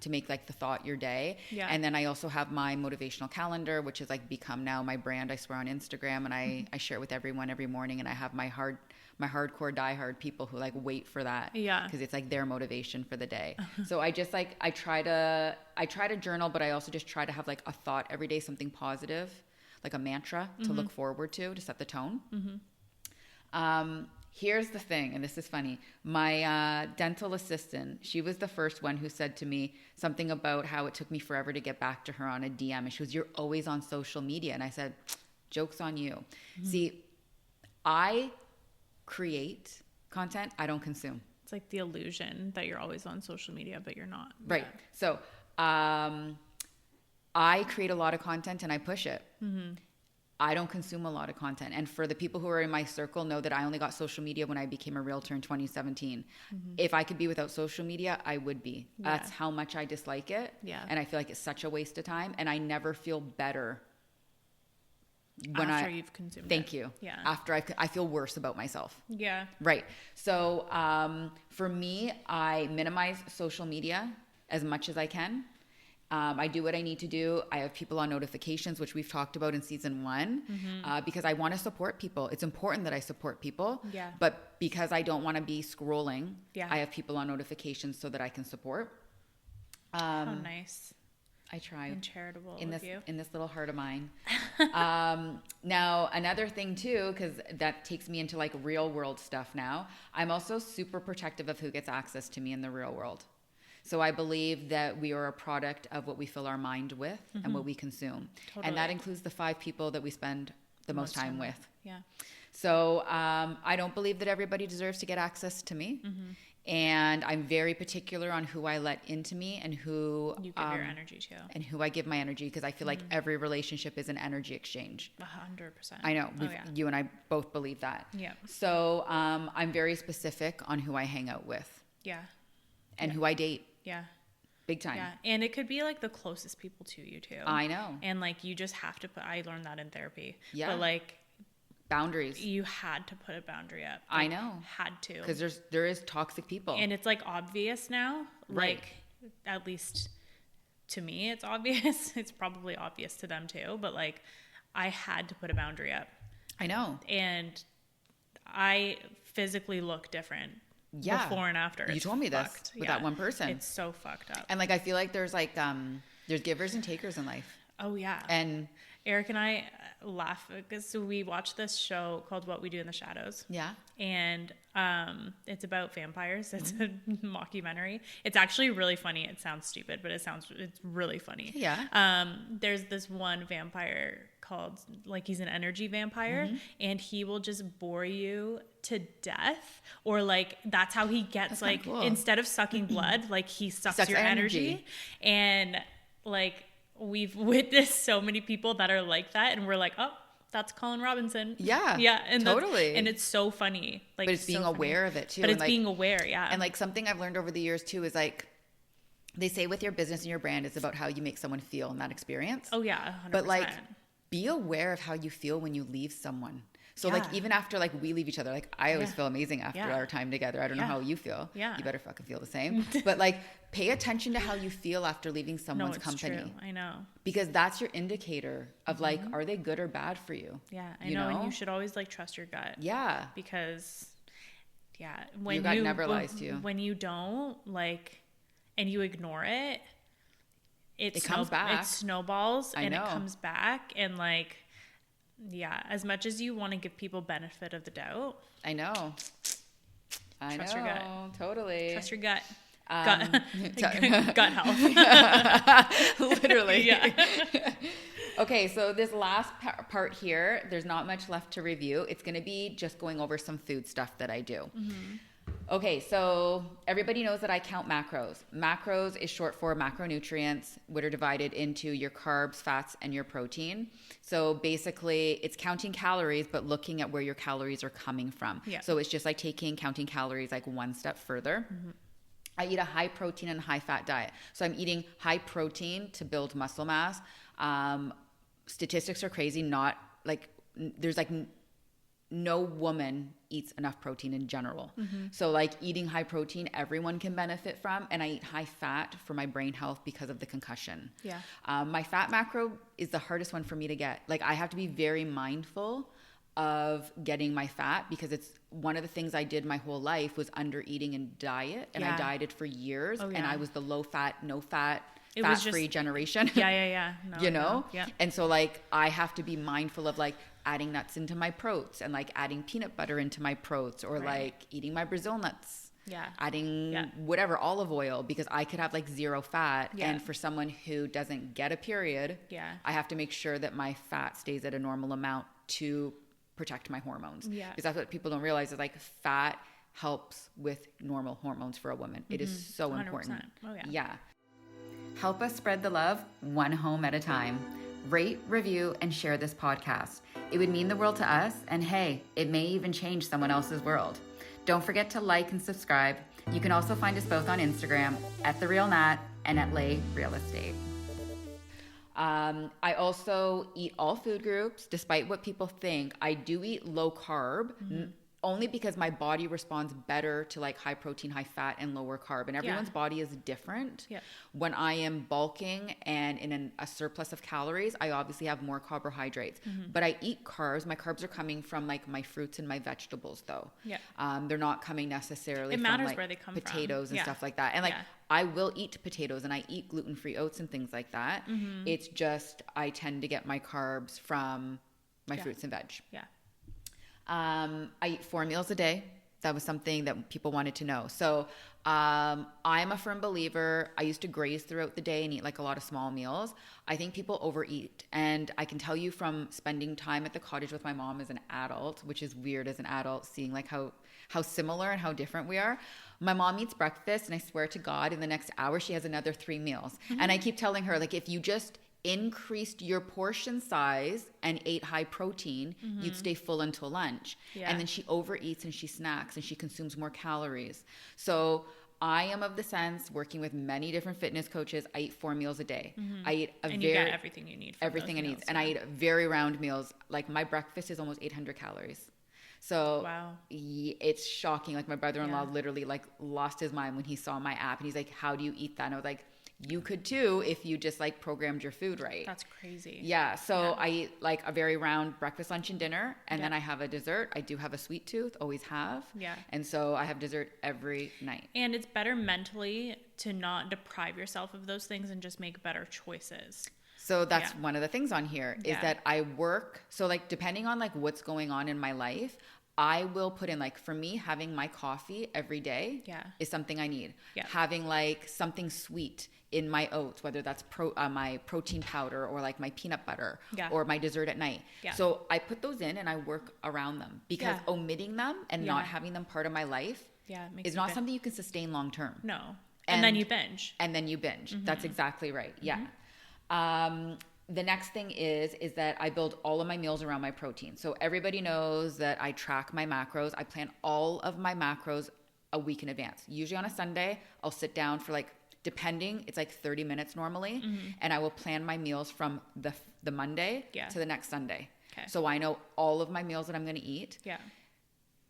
to make like the thought your day. And then I also have my motivational calendar, which is like become now my brand. I swear on Instagram, and I share it with everyone every morning. And I have my hardcore diehard people who like wait for that because it's like their motivation for the day. So I just like I try to journal, but I also just try to have like a thought every day, something positive, like a mantra to look forward to set the tone. Here's the thing, and this is funny. My dental assistant, she was the first one who said to me something about how it took me forever to get back to her on a DM. And she was, "You're always on social media." And I said, "Joke's on you." See, I create content, I don't consume. It's like the illusion that you're always on social media, but you're not. Right. So I create a lot of content and I push it. I don't consume a lot of content. And for the people who are in my circle know that I only got social media when I became a realtor in 2017. If I could be without social media, I would be. That's how much I dislike it. And I feel like it's such a waste of time. And I never feel better when after you've consumed it. Thank you. After I feel worse about myself. Right. So for me, I minimize social media as much as I can. I do what I need to do. I have people on notifications, which we've talked about in season 1, because I want to support people. It's important that I support people. But because I don't want to be scrolling, I have people on notifications so that I can support. How nice. I try. And charitable in of you. In this little heart of mine. Now, another thing too, because that takes me into like real world stuff now. I'm also super protective of who gets access to me in the real world. So I believe that we are a product of what we fill our mind with and what we consume. And that includes the 5 people that we spend the most time with. So I don't believe that everybody deserves to get access to me. And I'm very particular on who I let into me and who you give your energy to. And who I give my energy, because I feel like every relationship is an energy exchange. 100%. I know. You and I both believe that. So I'm very specific on who I hang out with. And who I date. Big time. Yeah. And it could be like the closest people to you too. I know. And like you just have to I learned that in therapy. Yeah. But like boundaries. You had to put a boundary up. Like, I know. Had to. Because there is toxic people. And it's like obvious now. Right. Like at least to me it's obvious. It's probably obvious to them too. But like I had to put a boundary up. I know. And I physically look different. Yeah. Before and after. You told me this with that one person. It's so fucked up. And like, I feel like there's like, there's givers and takers in life. Oh yeah. And Eric and I laugh because we watched this show called What We Do in the Shadows. Yeah. And it's about vampires. It's a mockumentary. It's actually really funny. It sounds stupid, but it's really funny. Yeah. There's this one vampire called, like, he's an energy vampire, and he will just bore you to death, or like that's how he gets, like, cool. Instead of sucking blood, like he sucks your energy. And like we've witnessed so many people that are like that, and we're like, oh, that's Colin Robinson. Yeah. Yeah. And totally. And it's so funny. Like, but it's being aware of it too. But and it's like, being aware. Yeah. And like something I've learned over the years too is like, they say with your business and your brand, it's about how you make someone feel in that experience. Oh yeah. 100%. But like, be aware of how you feel when you leave someone. So like, even after like we leave each other, like I always feel amazing after our time together. I don't know how you feel. Yeah. You better fucking feel the same. But like, pay attention to how you feel after leaving someone's company. True. I know. Because that's your indicator of like, are they good or bad for you? Yeah, I know. And you should always like trust your gut. Yeah. Because when your gut never lies to you. When you don't, like, and you ignore it, it comes back. It snowballs and it comes back. And like, as much as you want to give people benefit of the doubt. I know. Trust your gut. Totally. Trust your gut. Gut health. Literally. Yeah. Okay, so this last part here, there's not much left to review. It's going to be just going over some food stuff that I do. Okay, so everybody knows that I count macros. Macros is short for macronutrients, which are divided into your carbs, fats, and your protein. So basically, it's counting calories, but looking at where your calories are coming from. Yeah. So it's just like counting calories like one step further. I eat a high protein and high fat diet. So I'm eating high protein to build muscle mass. Statistics are crazy. Not like there's like no woman eats enough protein in general. So like eating high protein, everyone can benefit from. And I eat high fat for my brain health because of the concussion. Yeah. My fat macro is the hardest one for me to get. Like I have to be very mindful of getting my fat because it's one of the things I did my whole life was under eating and diet. And I dieted for years and I was the low fat, no fat, fat-free generation. Yeah. No, you know? No. Yeah. And so like, I have to be mindful of like adding nuts into my protes and like adding peanut butter into my protes or like eating my Brazil nuts. Yeah. Adding whatever, olive oil, because I could have like zero fat. Yeah. And for someone who doesn't get a period, I have to make sure that my fat stays at a normal amount to protect my hormones. Yeah. Because that's what people don't realize is like fat helps with normal hormones for a woman. It is so 100%. Important. Oh yeah. Yeah. Help us spread the love one home at a time. Rate, review, and share this podcast. It would mean the world to us, and hey, it may even change someone else's world. Don't forget to like and subscribe. You can also find us both on Instagram at @TheRealNat and at Lai Real Estate. I also eat all food groups, despite what people think. I do eat low carb, only because my body responds better to like high protein, high fat, and lower carb. And everyone's body is different. Yeah. When I am bulking and in a surplus of calories, I obviously have more carbohydrates. But I eat carbs. My carbs are coming from like my fruits and my vegetables, though. Yeah. They're not coming necessarily from like where they come potatoes and stuff like that. And like I will eat potatoes and I eat gluten-free oats and things like that. It's just I tend to get my carbs from my fruits and veg. Yeah. I eat 4 meals a day. That was something that people wanted to know. So I'm a firm believer. I used to graze throughout the day and eat like a lot of small meals. I think people overeat. And I can tell you from spending time at the cottage with my mom as an adult, which is weird as an adult, seeing like how similar and how different we are. My mom eats breakfast and I swear to God, in the next hour, she has another 3 meals. And I keep telling her, like, if you just increased your portion size and ate high protein, you'd stay full until lunch. And then she overeats and she snacks and she consumes more calories. So I am of the sense, working with many different fitness coaches, I eat 4 meals a day. I eat and you get everything you need from everything those I need. meals, And I eat very round meals. Like my breakfast is almost 800 calories. So wow. It's shocking. Like my brother-in-law literally like lost his mind when he saw my app and he's like, how do you eat that? And I was like, you could too if you just like programmed your food right. That's crazy. Yeah. So I eat like a very round breakfast, lunch, and dinner. And then I have a dessert. I do have a sweet tooth, always have. Yeah. And so I have dessert every night. And it's better mentally to not deprive yourself of those things and just make better choices. So that's one of the things on here is that I work. So like depending on like what's going on in my life, I will put in like, for me, having my coffee every day is something I need. Yeah. Having like something sweet in my oats, whether that's my protein powder or like my peanut butter or my dessert at night. Yeah. So I put those in and I work around them because omitting them and not having them part of my life is not something you can sustain long term. No. And then you binge. That's exactly right. Yeah. The next thing is that I build all of my meals around my protein. So everybody knows that I track my macros. I plan all of my macros a week in advance. Usually on a Sunday, I'll sit down for like, depending, it's like 30 minutes normally. And I will plan my meals from the Monday to the next Sunday. Okay. So I know all of my meals that I'm going to eat. Yeah.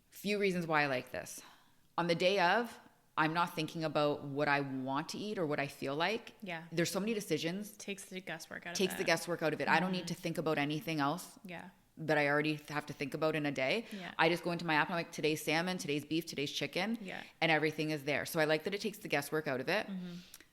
Few reasons why I like this. On the day of, I'm not thinking about what I want to eat or what I feel like. Yeah. There's so many decisions. Takes the guesswork out of it. Takes the guesswork out of it. I don't need to think about anything else. Yeah. That I already have to think about in a day. Yeah. I just go into my app and I'm like, today's salmon, today's beef, today's chicken. Yeah. And everything is there. So I like that it takes the guesswork out of it.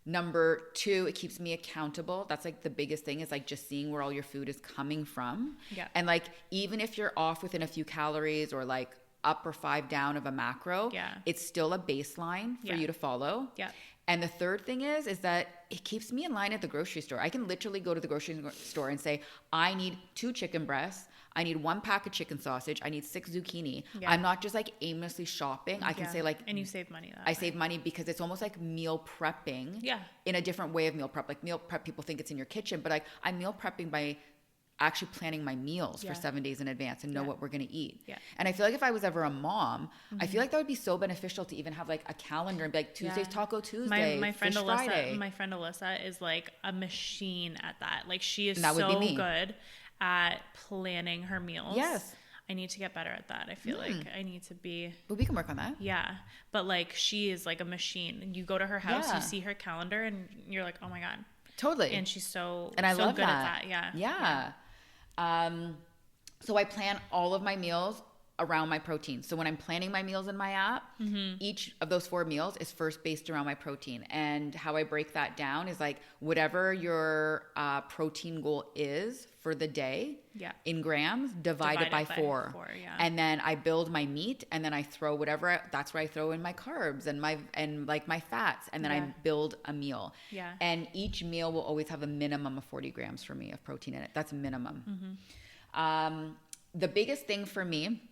Number 2, it keeps me accountable. That's like the biggest thing is like just seeing where all your food is coming from. Yeah. And like, even if you're off within a few calories or like up or 5 down of a macro, it's still a baseline for you to follow. Yeah. And the third thing is that it keeps me in line at the grocery store. I can literally go to the grocery store and say, I need 2 chicken breasts. I need 1 pack of chicken sausage. I need 6 zucchini. Yeah. I'm not just like aimlessly shopping. I can say like... And you save money that way. I save money because it's almost like meal prepping in a different way of meal prep. Like meal prep, people think it's in your kitchen, but like I'm meal prepping by actually planning my meals for 7 days in advance and know what we're going to eat. Yeah. And I feel like if I was ever a mom, I feel like that would be so beneficial to even have like a calendar and be like Tuesday's Taco Tuesday, my friend Fish Alyssa, Friday. My friend Alyssa is like a machine at that. Like she is so good at planning her meals. Yes. I need to get better at that. I feel like I need to be... But we can work on that. Yeah. But like she is like a machine. You go to her house, you see her calendar and you're like, oh my God. Totally. And she's so I love good that. at that. Yeah. So I plan all of my meals around my protein. So when I'm planning my meals in my app, each of those 4 meals is first based around my protein. And how I break that down is like whatever your protein goal is for the day in grams, divide it by 4. And then I build my meat and then I throw whatever, that's where I throw in my carbs and my fats. And then I build a meal. Yeah. And each meal will always have a minimum of 40 grams for me of protein in it. That's minimum. The biggest thing for me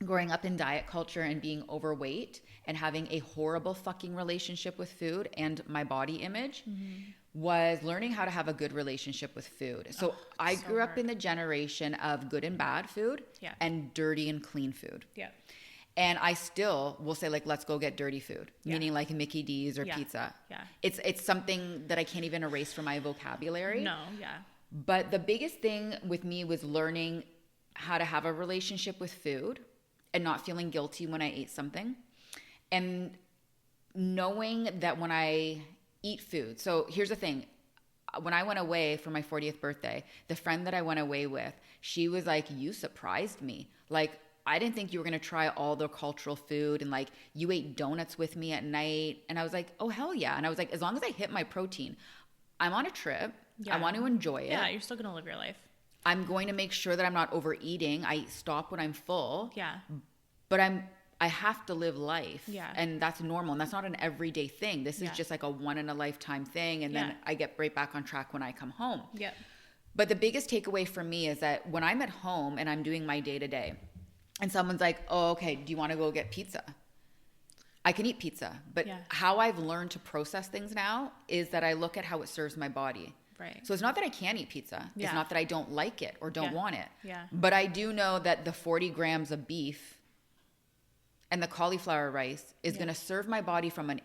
growing up in diet culture and being overweight and having a horrible fucking relationship with food and my body image was learning how to have a good relationship with food. So I grew up in the generation of good and bad food and dirty and clean food. Yeah. And I still will say like, let's go get dirty food, meaning like Mickey D's or pizza. Yeah. It's something that I can't even erase from my vocabulary. No. Yeah. But the biggest thing with me was learning how to have a relationship with food and not feeling guilty when I ate something. And knowing that when I eat food, so here's the thing. When I went away for my 40th birthday, the friend that I went away with, she was like, you surprised me. Like, I didn't think you were going to try all the cultural food. And like, you ate donuts with me at night. And I was like, oh, hell yeah. And I was like, as long as I hit my protein, I'm on a trip. Yeah. I want to enjoy it. Yeah, you're still going to live your life. I'm going to make sure that I'm not overeating. I stop when I'm full. Yeah. But I have to live life. Yeah. And that's normal. And that's not an everyday thing. This is just like a one in a lifetime thing. And then I get right back on track when I come home. Yeah. But the biggest takeaway for me is that when I'm at home and I'm doing my day to day and someone's like, oh, okay, do you want to go get pizza? I can eat pizza. But how I've learned to process things now is that I look at how it serves my body. Right. So it's not that I can't eat pizza. Yeah. It's not that I don't like it or don't want it. Yeah. But I do know that the 40 grams of beef and the cauliflower rice is going to serve my body from an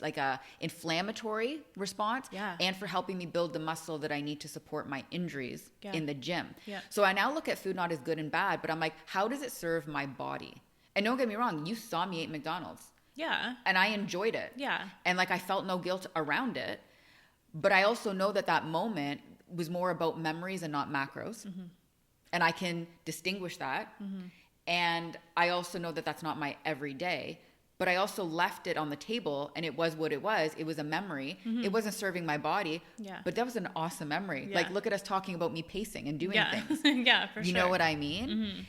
like a inflammatory response, and for helping me build the muscle that I need to support my injuries in the gym. So I now look at food not as good and bad, but I'm like, how does it serve my body? And don't get me wrong, you saw me eat McDonald's. And I enjoyed it. And like I felt no guilt around it. But I also know that that moment was more about memories and not macros. And I can distinguish that. And I also know that that's not my everyday. But I also left it on the table, and it was what it was. It was a memory. It wasn't serving my body. But that was an awesome memory. Like, look at us talking about me pacing and doing things. For sure. You know what I mean?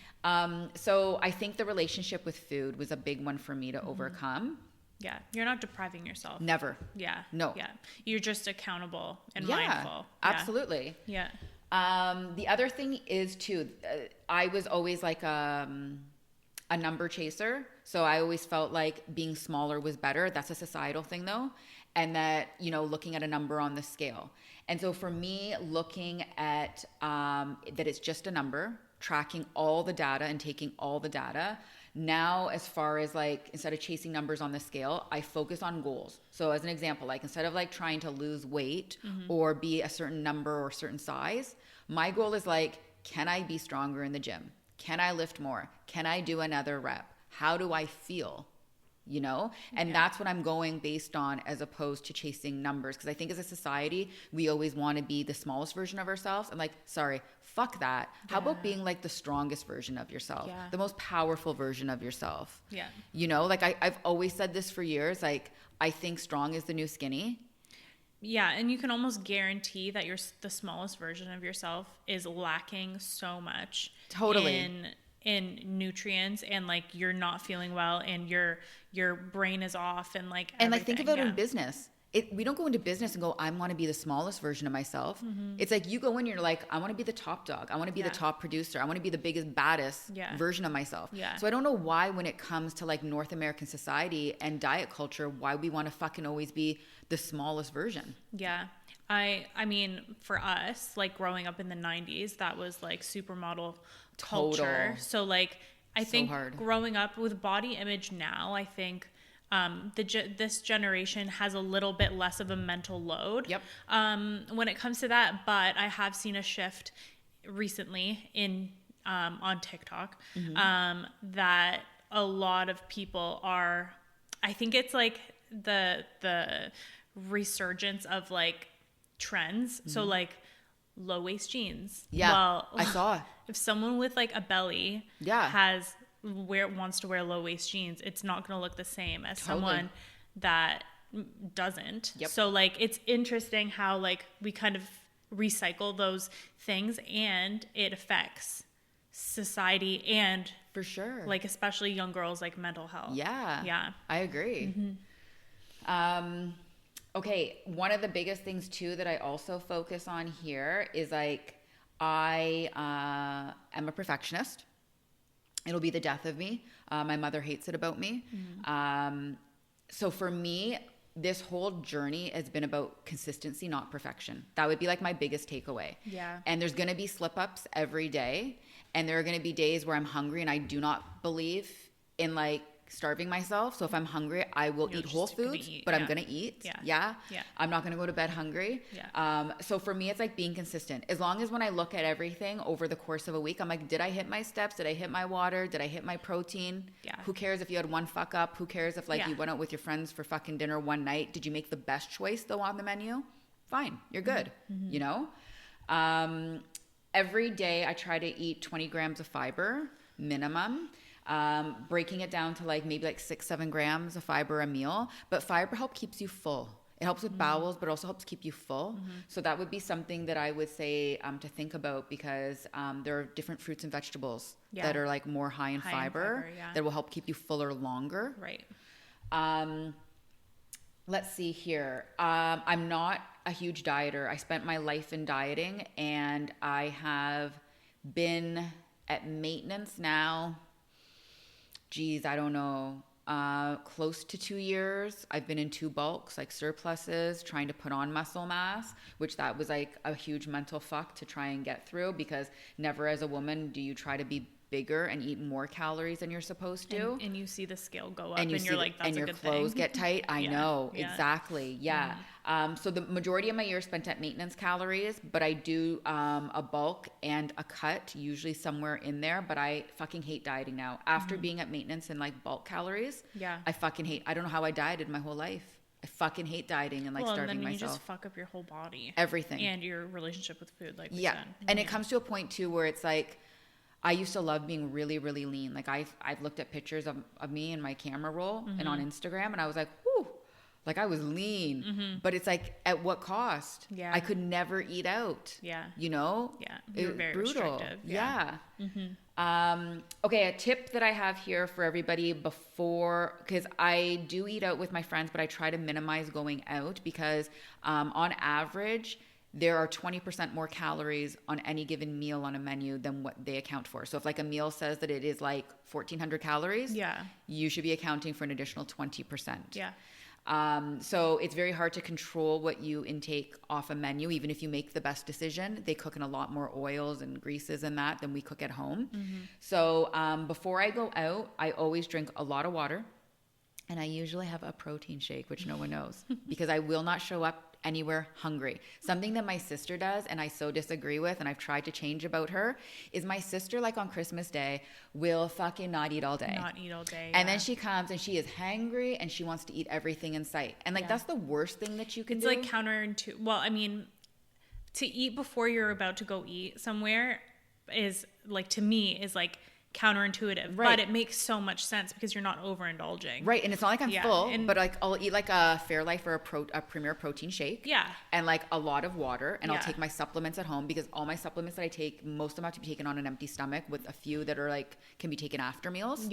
So I think the relationship with food was a big one for me to overcome. You're not depriving yourself. Never. No. You're just accountable and mindful. Absolutely. The other thing is too, I was always like a number chaser. So I always felt like being smaller was better. That's a societal thing though. And that, you know, looking at a number on the scale. And so for me, looking at that it's just a number, tracking all the data and taking all the data. Now, as far as like, instead of chasing numbers on the scale, I focus on goals. So as an example, like instead of like trying to lose weight or be a certain number or certain size, my goal is like, can I be stronger in the gym? Can I lift more? Can I do another rep? How do I feel? You know? And that's what I'm going based on, as opposed to chasing numbers. Because I think as a society, we always want to be the smallest version of ourselves. I'm like, sorry, fuck that. How about being like the strongest version of yourself? The most powerful version of yourself? You know, like I've always said this for years. Like, I think strong is the new skinny. And you can almost guarantee that the smallest version of yourself is lacking so much. In nutrients, and like you're not feeling well, and your brain is off, and like everything. And like think about it in business. We don't go into business and go, I want to be the smallest version of myself. It's like you go in, you're like, I want to be the top dog. I want to be the top producer. I want to be the biggest, baddest version of myself. So I don't know why, when it comes to like North American society and diet culture, why we want to fucking always be the smallest version. I mean, for us, like growing up in the 90s, that was like supermodel culture. So like, I think growing up with body image now, I think this generation has a little bit less of a mental load when it comes to that. But I have seen a shift recently in on TikTok that a lot of people are, I think it's like the resurgence of like trends. So like low waist jeans. Well, I saw. If someone with like a belly wants to wear low waist jeans, it's not going to look the same as someone that doesn't. So like, it's interesting how like we kind of recycle those things, and it affects society, and for sure, like especially young girls, like mental health. I agree. Okay, one of the biggest things too that I also focus on here is like, I am a perfectionist. It'll be the death of me. My mother hates it about me. So for me, this whole journey has been about consistency, not perfection. That would be like my biggest takeaway. And there's going to be slip ups every day. And there are going to be days where I'm hungry, and I do not believe in like starving myself. So if I'm hungry, I will eat whole foods, but I'm going to eat. I'm not going to go to bed hungry. So for me, it's like being consistent. As long as when I look at everything over the course of a week, I'm like, did I hit my steps? Did I hit my water? Did I hit my protein? Who cares if you had one fuck up? Who cares if like you went out with your friends for fucking dinner one night? Did you make the best choice though on the menu? Fine. You're good. You know? Every day I try to eat 20 grams of fiber minimum. Breaking it down to like maybe like 6-7 grams of fiber a meal, but fiber keeps you full. It helps with bowels, but also helps keep you full. So that would be something that I would say to think about, because there are different fruits and vegetables that are like more high in fiber that will help keep you fuller longer. Let's see here. I'm not a huge dieter. I spent my life in dieting, and I have been at maintenance now. I don't know, close to 2 years. I've been in 2 bulks, like surpluses, trying to put on muscle mass, which that was like a huge mental fuck to try and get through, because never as a woman do you try to be bigger and eat more calories than you're supposed to. And you see the scale go up and you're like, that's a good thing. And your clothes get tight. I know. Yeah. Exactly. Yeah. So the majority of my year is spent at maintenance calories, but I do a bulk and a cut, usually somewhere in there. But I fucking hate dieting now. After being at maintenance and like bulk calories, I fucking hate. I don't know how I dieted my whole life. I fucking hate dieting and like starving and then myself. You just fuck up your whole body. Everything. And your relationship with food, like we said. And it comes to a point too where it's like, I used to love being really, really lean. Like I've looked at pictures of me in my camera roll and on Instagram, and I was like, whew, like I was lean. But it's like, at what cost? Yeah. I could never eat out. Yeah. You know? Yeah. You're very brutal. Restrictive. Yeah. Okay, a tip that I have here for everybody before, because I do eat out with my friends, but I try to minimize going out because on average, there are 20% more calories on any given meal on a menu than what they account for. So if like a meal says that it is like 1,400 calories, you should be accounting for an additional 20%. Yeah. So it's very hard to control what you intake off a menu. Even if you make the best decision, they cook in a lot more oils and greases and that than we cook at home. So before I go out, I always drink a lot of water, and I usually have a protein shake, which no one knows, because I will not show up anywhere hungry. Something that my sister does, and I so disagree with, and I've tried to change about her, is my sister, like on Christmas Day, will fucking not eat all day. And then she comes and she is hangry and she wants to eat everything in sight. And like, that's the worst thing that you can do. It's like counterintuitive. Well, I mean, to eat before you're about to go eat somewhere is like, to me, is like counterintuitive, but it makes so much sense because you're not overindulging, right? And it's not like I'm full, but like I'll eat like a Fairlife or a Premier protein shake, and like a lot of water, and I'll take my supplements at home, because all my supplements that I take, most of them have to be taken on an empty stomach, with a few that are like can be taken after meals.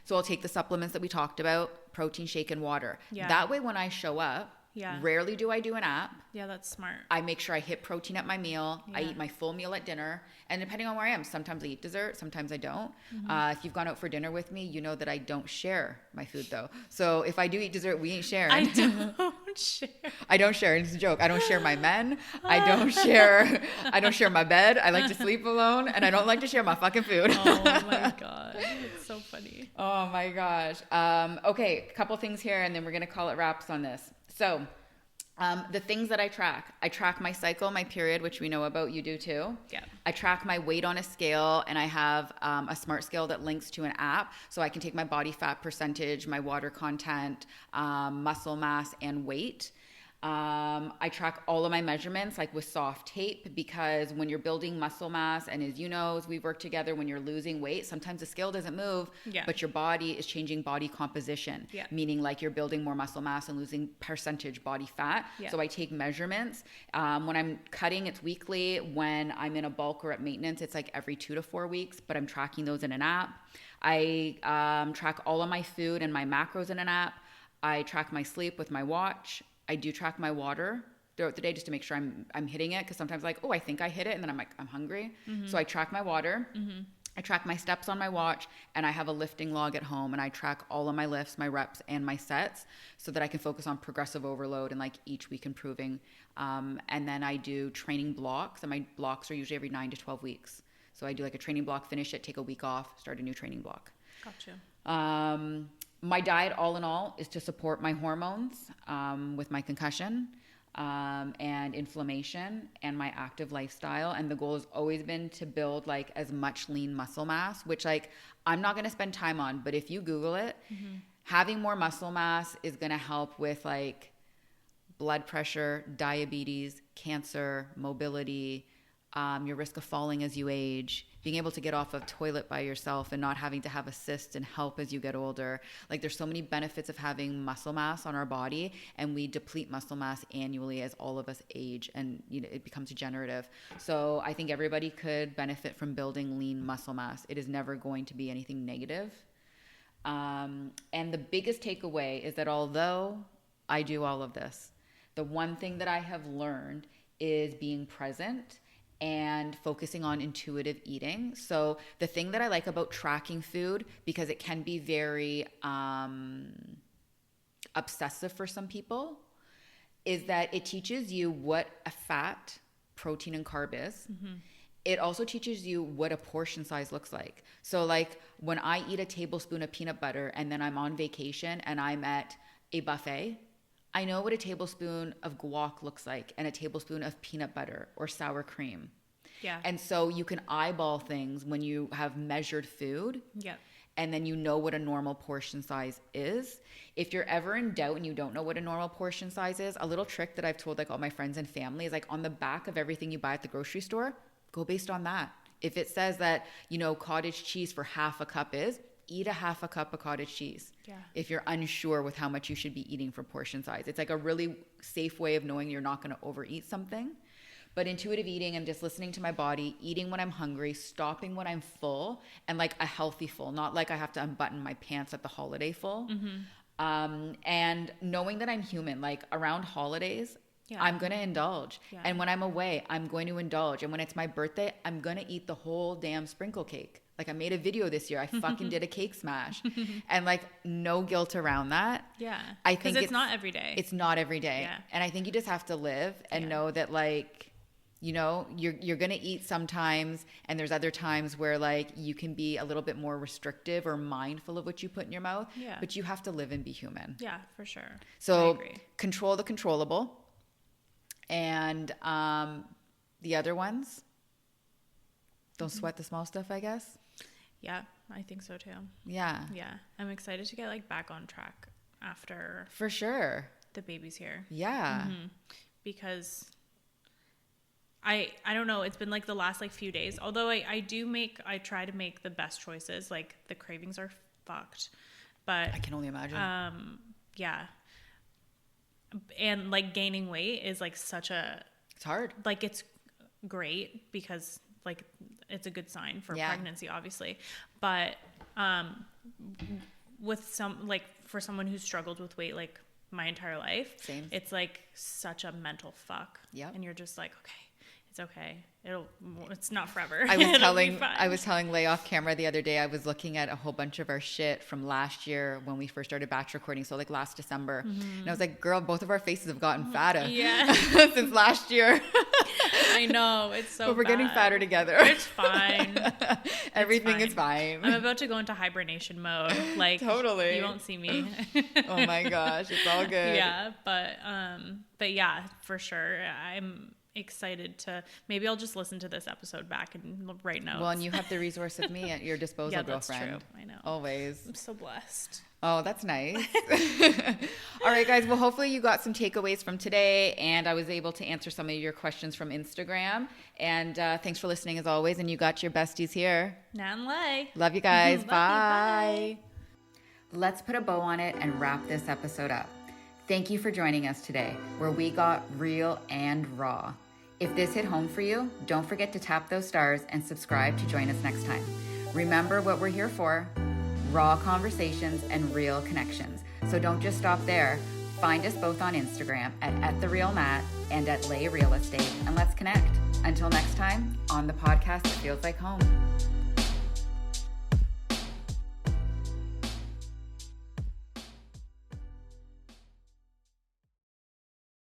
So I'll take the supplements that we talked about, protein shake and water. That way when I show up, rarely do I do an app. That's smart. I make sure I hit protein at my meal. I eat my full meal at dinner. And depending on where I am, sometimes I eat dessert, sometimes I don't. If you've gone out for dinner with me, you know that I don't share my food though. So if I do eat dessert, we ain't sharing. I don't share. I don't share. It's a joke. I don't share my men. I don't share my bed. I like to sleep alone, and I don't like to share my fucking food. Oh my God. It's so funny. Oh my gosh. Okay, a couple things here, and then we're going to call it wraps on this. So the things that I track my cycle, my period, which we know about, you do too. I track my weight on a scale, and I have a smart scale that links to an app, so I can take my body fat percentage, my water content, muscle mass, and weight. I track all of my measurements, like with soft tape, because when you're building muscle mass, and as you know, as we work together, when you're losing weight, sometimes the scale doesn't move, but your body is changing body composition, meaning like you're building more muscle mass and losing percentage body fat. So I take measurements. When I'm cutting, it's weekly. When I'm in a bulk or at maintenance, it's like every 2 to 4 weeks, but I'm tracking those in an app. I track all of my food and my macros in an app. I track my sleep with my watch. I do track my water throughout the day just to make sure I'm hitting it, because sometimes like, oh, I think I hit it, and then I'm like, I'm hungry. So I track my water. I track my steps on my watch, and I have a lifting log at home, and I track all of my lifts, my reps, and my sets, so that I can focus on progressive overload and like each week improving. And then I do training blocks, and my blocks are usually every 9 to 12 weeks. So I do like a training block, finish it, take a week off, start a new training block. Gotcha. My diet, all in all, is to support my hormones with my concussion and inflammation and my active lifestyle. And the goal has always been to build like as much lean muscle mass, which like I'm not going to spend time on, but if you Google it, having more muscle mass is going to help with like blood pressure, diabetes, cancer, mobility, your risk of falling as you age, being able to get off of toilet by yourself and not having to have assist and help as you get older. Like there's so many benefits of having muscle mass on our body, and we deplete muscle mass annually as all of us age, and you know it becomes degenerative. So I think everybody could benefit from building lean muscle mass. It is never going to be anything negative. And the biggest takeaway is that although I do all of this, the one thing that I have learned is being present and focusing on intuitive eating. So the thing that I like about tracking food, because it can be very obsessive for some people, is that it teaches you what a fat, protein, and carb is. it also teaches you what a portion size looks like. So like when I eat a tablespoon of peanut butter and then I'm on vacation and I'm at a buffet, I know what a tablespoon of guac looks like and a tablespoon of peanut butter or sour cream. Yeah. And so you can eyeball things when you have measured food. Yeah. And then you know what a normal portion size is. If you're ever in doubt and you don't know what a normal portion size is, a little trick that I've told like all my friends and family is like on the back of everything you buy at the grocery store, go based on that. If it says that, you know, cottage cheese for half a cup is, eat a half a cup of cottage cheese. Yeah. If you're unsure with how much you should be eating for portion size. It's like a really safe way of knowing you're not going to overeat something. But intuitive eating and just listening to my body, eating when I'm hungry, stopping when I'm full, and like a healthy full, not like I have to unbutton my pants at the holiday full. And knowing that I'm human, like around holidays, I'm going to indulge. And when I'm away, I'm going to indulge. And when it's my birthday, I'm going to eat the whole damn sprinkle cake. Like I made a video this year. I fucking did a cake smash. And like no guilt around that. Yeah. I think it's not every day. It's not every day. Yeah. And I think you just have to live and know that like, you know, you're going to eat sometimes, and there's other times where like you can be a little bit more restrictive or mindful of what you put in your mouth, but you have to live and be human. Yeah, for sure. So I agree. Control the controllable. And the other ones, don't sweat the small stuff, I guess. Yeah, I think so too. Yeah. Yeah. I'm excited to get like back on track after. For sure. The baby's here. Yeah. Because I don't know, it's been like the last like few days, although I try to make the best choices. Like the cravings are fucked, but I can only imagine. Yeah. And like gaining weight is like it's hard. Like it's great because like it's a good sign for pregnancy, obviously. But with some, like for someone who's struggled with weight like my entire life, it's like such a mental fuck. Yeah. And you're just like, okay, it's okay. It's not forever. I was telling Lay off camera the other day, I was looking at a whole bunch of our shit from last year when we first started batch recording. So like last December. And I was like, girl, both of our faces have gotten fatter since last year. I know. It's so But we're getting fatter together. It's fine. Everything is fine. I'm about to go into hibernation mode. Like totally. You won't see me. Oh my gosh. It's all good. Yeah. But yeah, for sure. I'm excited to, maybe I'll just listen to this episode back and write notes. Well, and you have the resource of me at your disposal, girlfriend. That's true. I know. Always. I'm so blessed. Oh, that's nice. All right, guys. Well, hopefully you got some takeaways from today, and I was able to answer some of your questions from Instagram. And thanks for listening as always. And you got your besties here. Nat Lai. Love you guys. Bye. Let's put a bow on it and wrap this episode up. Thank you for joining us today, where we got real and raw. If this hit home for you, don't forget to tap those stars and subscribe to join us next time. Remember what we're here for: raw conversations and real connections. So don't just stop there. Find us both on Instagram at @TheRealNat and at Lay Real Estate, and let's connect. Until next time, on the podcast that feels like home.